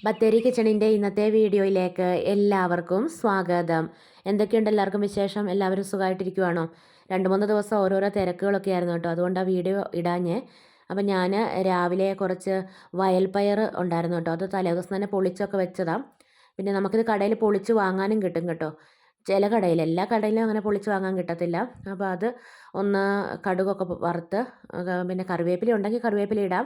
ബത്തേരി കിച്ചണിൻ്റെ ഇന്നത്തെ വീഡിയോയിലേക്ക് എല്ലാവർക്കും സ്വാഗതം. എന്തൊക്കെയുണ്ട് എല്ലാവർക്കും വിശേഷം? എല്ലാവരും സുഖമായിട്ടിരിക്കുവാണോ? 2-3 ദിവസം ഓരോരോ തിരക്കുകളൊക്കെ ആയിരുന്നു കേട്ടോ, അതുകൊണ്ടാണ് വീഡിയോ ഇടാഞ്ഞേ. അപ്പം ഞാൻ രാവിലെ കുറച്ച് വയൽപ്പയർ ഉണ്ടായിരുന്നു കേട്ടോ, അത് തലേദിവസം തന്നെ പൊളിച്ചൊക്കെ വെച്ചതാണ്. പിന്നെ നമുക്കിത് കടയിൽ പൊളിച്ച് വാങ്ങാനും കിട്ടും കേട്ടോ. ചില കടയിൽ, എല്ലാ കടയിലും അങ്ങനെ പൊളിച്ച് വാങ്ങാൻ കിട്ടത്തില്ല. അപ്പോൾ അത് ഒന്ന് കടുകൊക്കെ വറുത്ത്, പിന്നെ കറിവേപ്പില ഉണ്ടെങ്കിൽ കറിവേപ്പില ഇടാം.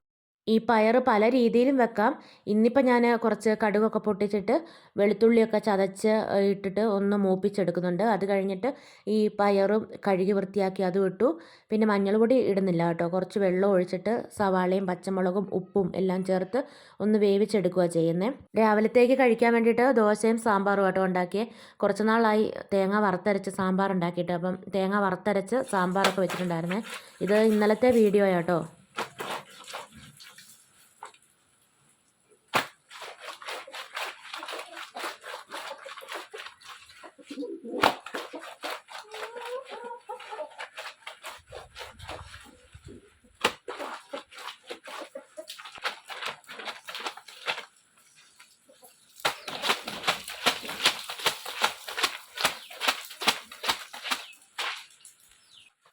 ഈ പയർ പല രീതിയിലും വെക്കാം. ഇന്നിപ്പോൾ ഞാൻ കുറച്ച് കടുകൊക്കെ പൊട്ടിച്ചിട്ട് വെളുത്തുള്ളിയൊക്കെ ചതച്ച് ഇട്ടിട്ട് ഒന്ന് മൂപ്പിച്ചെടുക്കുന്നുണ്ട്. അത് കഴിഞ്ഞിട്ട് ഈ പയറും കഴുകി വൃത്തിയാക്കി അതും ഇട്ടു. പിന്നെ മഞ്ഞൾപ്പൊടി ഇടുന്നില്ല കേട്ടോ, കുറച്ച് വെള്ളം ഒഴിച്ചിട്ട് സവാളയും പച്ചമുളകും ഉപ്പും എല്ലാം ചേർത്ത് ഒന്ന് വേവിച്ചെടുക്കുക ചെയ്യുന്നത്. രാവിലത്തേക്ക് കഴിക്കാൻ വേണ്ടിയിട്ട് ദോശയും സാമ്പാറും കേട്ടോ ഉണ്ടാക്കിയേ. കുറച്ച് നാളായി തേങ്ങ വറുത്തരച്ച് സാമ്പാർ ഉണ്ടാക്കിയിട്ട്, അപ്പം തേങ്ങ വറുത്തരച്ച് സാമ്പാറൊക്കെ വെച്ചിട്ടുണ്ടായിരുന്നേ. ഇത് ഇന്നലത്തെ വീഡിയോ കേട്ടോ.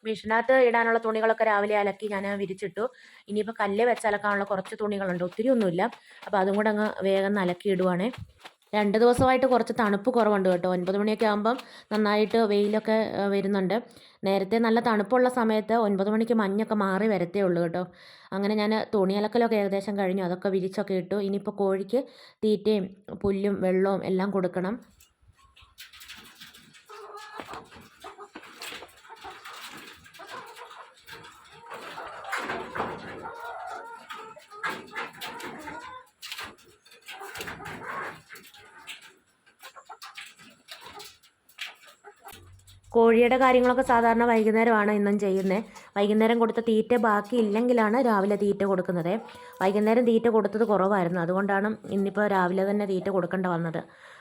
മെഷീനകത്ത് ഇടാനുള്ള തുണികളൊക്കെ രാവിലെ അലക്കി ഞാൻ വിരിച്ചിട്ടു. ഇനിയിപ്പോൾ കല്ല് വെച്ച് അലക്കാനുള്ള കുറച്ച് തുണികളുണ്ട്, ഒത്തിരി ഒന്നുമില്ല. അപ്പോൾ അതും കൂടെ അങ്ങ് വേഗം അലക്കി ഇടുവാണേ. 2 ദിവസമായിട്ട് കുറച്ച് തണുപ്പ് കുറവുണ്ട് കേട്ടോ. 9 മണിയൊക്കെ ആകുമ്പം നന്നായിട്ട് വെയിലൊക്കെ വരുന്നുണ്ട്. നേരത്തെ നല്ല തണുപ്പുള്ള സമയത്ത് 9 മണിക്ക് മഞ്ഞൊക്കെ മാറി വരത്തേ ഉള്ളൂ കേട്ടോ. അങ്ങനെ ഞാൻ തുണി അലക്കലൊക്കെ ഏകദേശം കഴിഞ്ഞു, അതൊക്കെ വിരിച്ചൊക്കെ ഇട്ടു. ഇനിയിപ്പോൾ കോഴിക്ക് തീറ്റയും പുല്ലും വെള്ളവും എല്ലാം കൊടുക്കണം. കോഴിയുടെ കാര്യങ്ങളൊക്കെ സാധാരണ വൈകുന്നേരമാണ് ഇന്നും ചെയ്യുന്നത്. വൈകുന്നേരം കൊടുത്ത തീറ്റ ബാക്കി ഇല്ലെങ്കിലാണ് രാവിലെ തീറ്റ കൊടുക്കുന്നത്. വൈകുന്നേരം തീറ്റ കൊടുത്തത് കുറവായിരുന്നു, അതുകൊണ്ടാണ് ഇന്നിപ്പോൾ രാവിലെ തന്നെ തീറ്റ കൊടുക്കേണ്ട വന്നത്.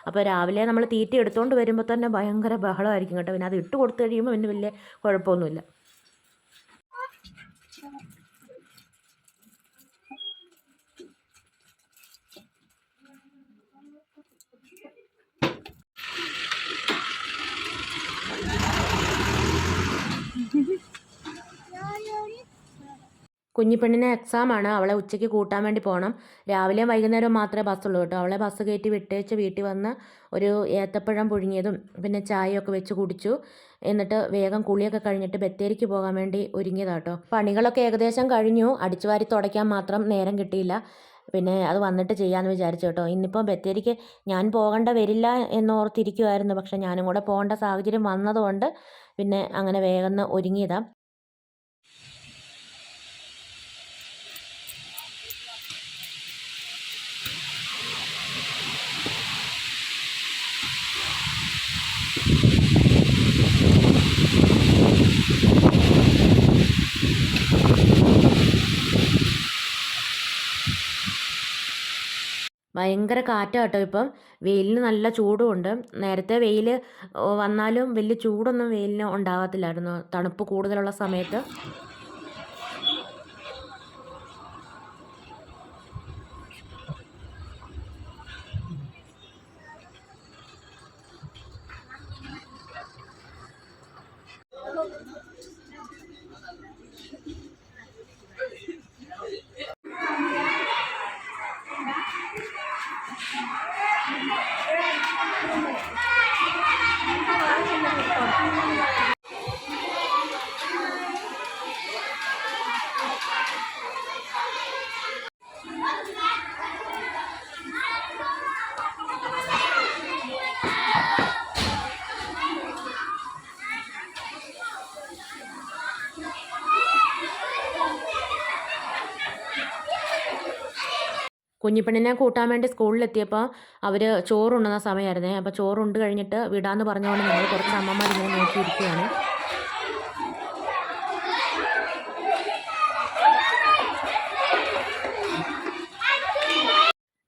അപ്പോൾ രാവിലെ നമ്മൾ തീറ്റ എടുത്തുകൊണ്ട് വരുമ്പോൾ തന്നെ ഭയങ്കര ബഹളമായിരിക്കും കേട്ടോ. പിന്നെ അത് ഇട്ട് കൊടുത്തു കഴിയുമ്പോൾ പിന്നെ വലിയ കുഴപ്പമൊന്നുമില്ല. കുഞ്ഞിപ്പെണ്ണിന് എക്സാമാണ്, അവളെ ഉച്ചയ്ക്ക് കൂട്ടാൻ വേണ്ടി പോകണം. രാവിലെയും വൈകുന്നേരവും മാത്രമേ ബസ്സുള്ളൂ കേട്ടോ. അവളെ ബസ് കയറ്റി വിട്ടേച്ച് വീട്ടിൽ വന്ന് ഒരു ഏത്തപ്പഴം പുഴുങ്ങിയതും പിന്നെ ചായയൊക്കെ വെച്ച് കുടിച്ചു. എന്നിട്ട് വേഗം കുളിയൊക്കെ കഴിഞ്ഞിട്ട് ബത്തേരിക്ക് പോകാൻ വേണ്ടി ഒരുങ്ങിയതാട്ടോ. പണികളൊക്കെ ഏകദേശം കഴിഞ്ഞു, അടിച്ചുവാരി തുടയ്ക്കാൻ മാത്രം നേരം കിട്ടിയില്ല. പിന്നെ അത് വന്നിട്ട് ചെയ്യാമെന്ന് വിചാരിച്ചു കേട്ടോ. ഇന്നിപ്പോൾ ബത്തേരിക്ക് ഞാൻ പോകേണ്ട വരില്ല എന്നോർത്തിരിക്കുമായിരുന്നു, പക്ഷെ ഞാനും കൂടെ പോകേണ്ട സാഹചര്യം വന്നതുകൊണ്ട് പിന്നെ അങ്ങനെ വേഗം ഒരുങ്ങിയതാണ്. ഭയങ്കര കാറ്റാണ് കേട്ടോ. ഇപ്പം വെയിലിന് നല്ല ചൂടുമുണ്ട്. നേരത്തെ വെയിൽ വന്നാലും വലിയ ചൂടൊന്നും വെയിലിന് ഉണ്ടാകത്തില്ലായിരുന്നു തണുപ്പ് കൂടുതലുള്ള സമയത്ത്. കുഞ്ഞിപ്പെണ്ണിനെ കൂട്ടാൻ വേണ്ടി സ്കൂളിലെത്തിയപ്പോൾ അവർ ചോറുണ്ണുന്ന സമയമായിരുന്നേ. അപ്പോൾ ചോറുണ്ട് കഴിഞ്ഞിട്ട് വിടാമെന്ന് പറഞ്ഞുകൊണ്ട് ഞങ്ങൾ കുറച്ച് അമ്മമാർ ഇങ്ങനെ നോക്കിയിരിക്കുകയാണ്.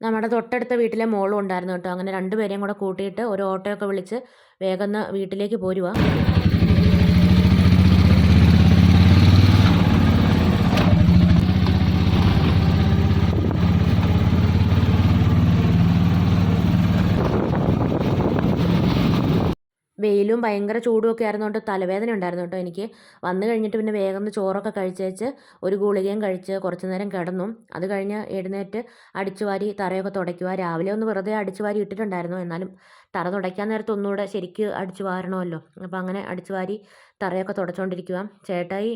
നമ്മുടെ തൊട്ടടുത്ത വീട്ടിലെ മോളും ഉണ്ടായിരുന്നു കേട്ടോ. അങ്ങനെ 2 പേരെയും കൂടെ കൂട്ടിയിട്ട് ഒരു ഓട്ടോയൊക്കെ വിളിച്ച് വേഗം വീട്ടിലേക്ക് പോരുവാ. വെയിലും ഭയങ്കര ചൂടുമൊക്കെ ആയിരുന്നുകൊണ്ട് തലവേദന ഉണ്ടായിരുന്നു കേട്ടോ എനിക്ക്. വന്നു കഴിഞ്ഞിട്ട് പിന്നെ വേഗം ചോറൊക്കെ കഴിച്ചേച്ച് ഒരു ഗുളികയും കഴിച്ച് കുറച്ച് നേരം കിടന്നു. അത് കഴിഞ്ഞ് എഴുന്നേറ്റ് അടിച്ചുവാരി തറയൊക്കെ തുടയ്ക്കുക. രാവിലെ ഒന്ന് വെറുതെ അടിച്ചുവാരി ഇട്ടിട്ടുണ്ടായിരുന്നു. എന്നാലും തറ തുടയ്ക്കാൻ നേരത്ത് ഒന്നുകൂടെ ശരിക്ക് അടിച്ചു വാരണമല്ലോ. അപ്പോൾ അങ്ങനെ അടിച്ചുവാരി തറയൊക്കെ തുടച്ചുകൊണ്ടിരിക്കുക. ചേട്ടായി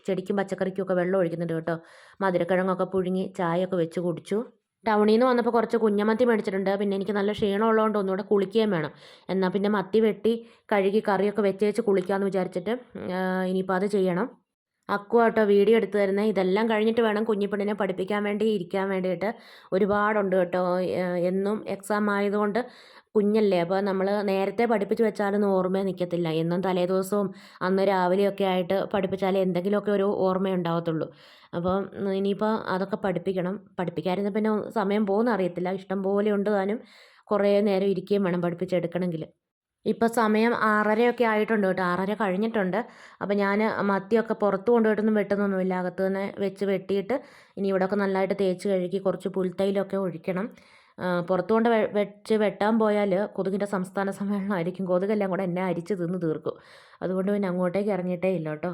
ചെടിക്കും പച്ചക്കറിക്കും ഒക്കെ വെള്ളം ഒഴിക്കുന്നുണ്ട് കേട്ടോ. മധുരക്കിഴങ്ങൊക്കെ പുഴുങ്ങി ചായയൊക്കെ വെച്ച് കുടിച്ചു. ടൗണിൽ നിന്ന് വന്നപ്പോൾ കുറച്ച് കുഞ്ഞമത്തി മേടിച്ചിട്ടുണ്ട്. പിന്നെ എനിക്ക് നല്ല ക്ഷീണമുള്ളതുകൊണ്ട് ഒന്നുകൂടെ കുളിക്കുകയും വേണം. എന്നാൽ പിന്നെ മത്തി വെട്ടി കഴുകി കറിയൊക്കെ വെച്ച് കുളിക്കാമെന്ന് വിചാരിച്ചിട്ട് ഇനിയിപ്പോൾ അത് ചെയ്യണം. അക്കു കേട്ടോ വീഡിയോ എടുത്തു തരുന്നത്. ഇതെല്ലാം കഴിഞ്ഞിട്ട് വേണം കുഞ്ഞിപ്പെണ്ണിനെ പഠിപ്പിക്കാൻ വേണ്ടി ഇരിക്കാൻ വേണ്ടിയിട്ട്. ഒരുപാടുണ്ട് കേട്ടോ. എന്നും എക്സാം ആയതുകൊണ്ട് കുഞ്ഞല്ലേ, അപ്പോൾ നമ്മൾ നേരത്തെ പഠിപ്പിച്ച് വെച്ചാലൊന്നും ഓർമ്മ നിൽക്കത്തില്ല. എന്നും തലേദിവസവും അന്ന് രാവിലെയൊക്കെ ആയിട്ട് പഠിപ്പിച്ചാലേ എന്തെങ്കിലുമൊക്കെ ഒരു ഓർമ്മയുണ്ടാകത്തുള്ളൂ. അപ്പോൾ ഇനിയിപ്പോൾ അതൊക്കെ പഠിപ്പിക്കണം. പഠിപ്പിക്കാതിരുന്നാൽ പിന്നെ സമയം പോകുന്ന അറിയത്തില്ല. ഇഷ്ടം പോലെ ഉണ്ട് താനും. കുറേ നേരം ഇരിക്കുകയും വേണം പഠിപ്പിച്ചെടുക്കണമെങ്കിൽ. ഇപ്പോൾ സമയം 6:30 ആയിട്ടുണ്ട് കേട്ടോ. 6:30 കഴിഞ്ഞിട്ടുണ്ട്. അപ്പോൾ ഞാൻ മത്തിയൊക്കെ പുറത്ത് കൊണ്ടുപോയിട്ടൊന്നും വെട്ടുന്നൊന്നുമില്ല. അകത്ത് തന്നെ വെച്ച് വെട്ടിയിട്ട് ഇനി ഇവിടെയൊക്കെ നല്ലതായിട്ട് തേച്ച് കഴുകി കുറച്ച് പുൽത്തൈലമൊക്കെ ഒഴിക്കണം. പുറത്ത് കൊണ്ട് വെച്ച് വെട്ടാൻ പോയാൽ കൊതുകിൻ്റെ സംസ്ഥാന സമ്മേളനമായിരിക്കും. കൊതുകെല്ലാം കൂടെ എന്നെ അരിച്ച് തിന്ന് തീർക്കും. അതുകൊണ്ട് പിന്നെ അങ്ങോട്ടേക്ക് ഇറങ്ങിയിട്ടേ ഇല്ല കേട്ടോ.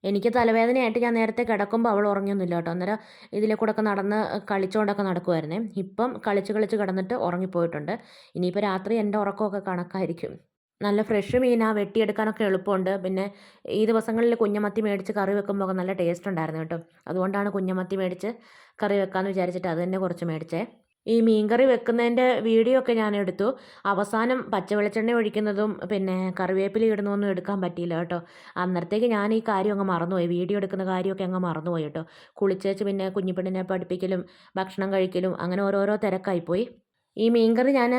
എനിക്ക് തലവേദനയായിട്ട് ഞാൻ നേരത്തെ കിടക്കുമ്പോൾ അവൾ ഉറങ്ങിയൊന്നുമില്ല കേട്ടോ. അന്നേരം ഇതിലെ കൂടെയൊക്കെ നടന്ന് കളിച്ചുകൊണ്ടൊക്കെ നടക്കുമായിരുന്നേ. ഇപ്പം കളിച്ച് കിടന്നിട്ട് ഉറങ്ങിപ്പോയിട്ടുണ്ട്. ഇനിയിപ്പോൾ രാത്രി എൻ്റെ ഉറക്കമൊക്കെ കണക്കായിരിക്കും. നല്ല ഫ്രഷ് മീനാണ്, വെട്ടിയെടുക്കാനൊക്കെ എളുപ്പമുണ്ട്. പിന്നെ ഈ ദിവസങ്ങളിൽ കുഞ്ഞമത്തി മേടിച്ച് കറി വെക്കുമ്പോൾ നല്ല ടേസ്റ്റ് ഉണ്ടായിരുന്നു കേട്ടോ. അതുകൊണ്ടാണ് കുഞ്ഞമത്തി മേടിച്ച് കറി വെക്കാമെന്ന് വിചാരിച്ചിട്ട് അത് തന്നെ കുറച്ച് മേടിച്ചേ. ഈ മീൻകറി വെക്കുന്നതിൻ്റെ വീഡിയോ ഒക്കെ ഞാൻ എടുത്തു. അവസാനം പച്ചവെളിച്ചെണ്ണ ഒഴിക്കുന്നതും പിന്നെ കറിവേപ്പില ഇടുന്നതൊന്നും എടുക്കാൻ പറ്റിയില്ല കേട്ടോ. അന്നേരത്തേക്ക് ഞാൻ ഈ കാര്യം അങ്ങ് മറന്നുപോയി. വീഡിയോ എടുക്കുന്ന കാര്യമൊക്കെ അങ്ങ് മറന്നുപോയി കേട്ടോ. കുളിച്ചേച്ച് പിന്നെ കുഞ്ഞിപ്പെണ്ണിനെ പഠിപ്പിക്കലും ഭക്ഷണം കഴിക്കലും അങ്ങനെ ഓരോരോ തിരക്കായിപ്പോയി. ഈ മീൻകറി ഞാൻ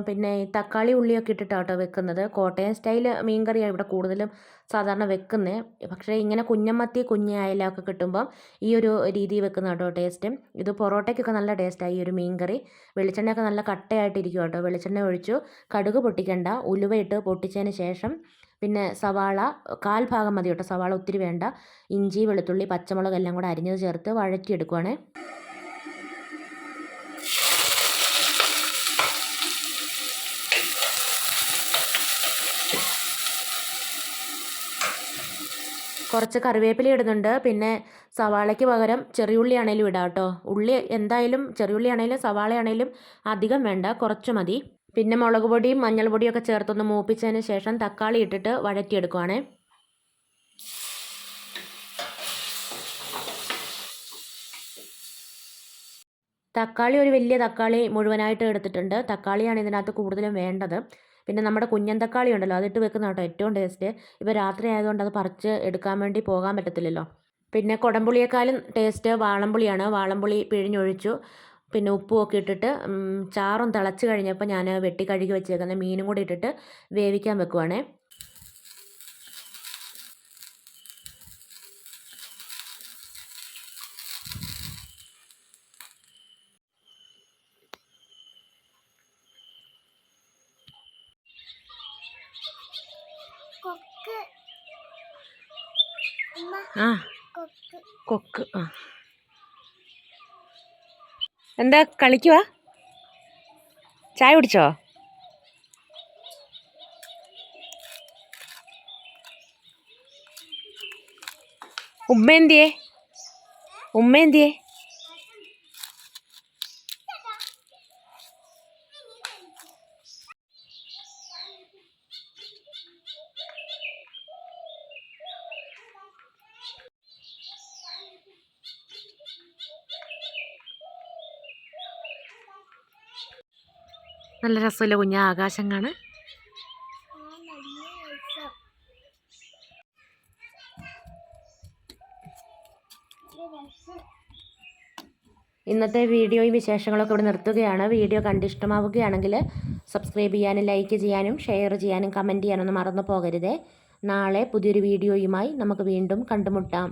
പിന്നെ തക്കാളി ഉള്ളിയൊക്കെ ഇട്ടിട്ടാണ് കേട്ടോ വെക്കുന്നത്. കോട്ടയം സ്റ്റൈൽ മീൻകറിയാണ് ഇവിടെ കൂടുതലും സാധാരണ വെക്കുന്നത്. പക്ഷേ ഇങ്ങനെ കുഞ്ഞമത്തി കുഞ്ഞ് അയലൊക്കെ കിട്ടുമ്പം ഈ ഒരു രീതിയിൽ വെക്കുന്ന കേട്ടോ ടേസ്റ്റ്. ഇത് പൊറോട്ടയ്ക്കൊക്കെ നല്ല ടേസ്റ്റാണ് ഈ ഒരു മീൻകറി. വെളിച്ചെണ്ണയൊക്കെ നല്ല കട്ടയായിട്ടിരിക്കും കേട്ടോ. വെളിച്ചെണ്ണ ഒഴിച്ചു, കടുക് പൊട്ടിക്കണ്ട, ഉലുവയിട്ട് പൊട്ടിച്ചതിന് ശേഷം പിന്നെ സവാള 1/4 ഭാഗം മതി കേട്ടോ. സവാള ഒത്തിരി വേണ്ട. ഇഞ്ചി, വെളുത്തുള്ളി, പച്ചമുളക് എല്ലാം കൂടെ അരിഞ്ഞത് ചേർത്ത് വഴറ്റിയെടുക്കുവാണേ. കുറച്ച് കറിവേപ്പില ഇടുന്നുണ്ട്. പിന്നെ സവാളയ്ക്ക് പകരം ചെറിയുള്ളി ആണെങ്കിലും ഇടാം കേട്ടോ. ഉള്ളി എന്തായാലും ചെറിയുള്ളി ആണെങ്കിലും സവാള ആണെങ്കിലും അധികം വേണ്ട, കുറച്ച് മതി. പിന്നെ മുളക് പൊടിയും മഞ്ഞൾ പൊടിയൊക്കെ ചേർത്തൊന്ന് മൂപ്പിച്ചതിന് ശേഷം തക്കാളി ഇട്ടിട്ട് വഴറ്റിയെടുക്കുവാണേ. തക്കാളി ഒരു വലിയ തക്കാളി മുഴുവനായിട്ട് എടുത്തിട്ടുണ്ട്. തക്കാളിയാണ് ഇതിനകത്ത് കൂടുതലും വേണ്ടത്. പിന്നെ നമ്മുടെ കുഞ്ഞൻ തക്കാളി ഉണ്ടല്ലോ, അതിട്ട് വെക്കുന്ന കേട്ടോ ഏറ്റവും ടേസ്റ്റ്. ഇപ്പോൾ രാത്രി ആയതുകൊണ്ട് അത് പറിച്ച് എടുക്കാൻ വേണ്ടി പോകാൻ പറ്റത്തില്ലല്ലോ. പിന്നെ കുടംപുളിയേക്കാളും ടേസ്റ്റ് വാളംപുളിയാണ്. വാളംപുളി പിഴിഞ്ഞൊഴിച്ചു. പിന്നെ ഉപ്പും ഒക്കെ ഇട്ടിട്ട് ചാറും തിളച്ച് കഴിഞ്ഞപ്പോൾ ഞാൻ വെട്ടി കഴുകി വെച്ചേക്കുന്ന മീനും കൂടി ഇട്ടിട്ട് വേവിക്കാൻ വെക്കുവാണേ. ആ കൊക്ക്. ആ എന്താ കളിക്കുവാ? ചായ കുടിച്ചോ? ഉമ്മ എന്തിയേ? ഉമ്മ എന്തിയേ? നല്ല രസമല്ലേ കുഞ്ഞാ ആകാശം കാണാൻ? ഇന്നത്തെ വീഡിയോയും വിശേഷങ്ങളൊക്കെ ഇവിടെ നിർത്തുകയാണ്. വീഡിയോ കണ്ടിഷ്ടമാവുകയാണെങ്കിൽ സബ്സ്ക്രൈബ് ചെയ്യാനും ലൈക്ക് ചെയ്യാനും ഷെയർ ചെയ്യാനും കമൻറ്റ് ചെയ്യാനൊന്നും മറന്നു പോകരുതേ. നാളെ പുതിയൊരു വീഡിയോയുമായി നമുക്ക് വീണ്ടും കണ്ടുമുട്ടാം.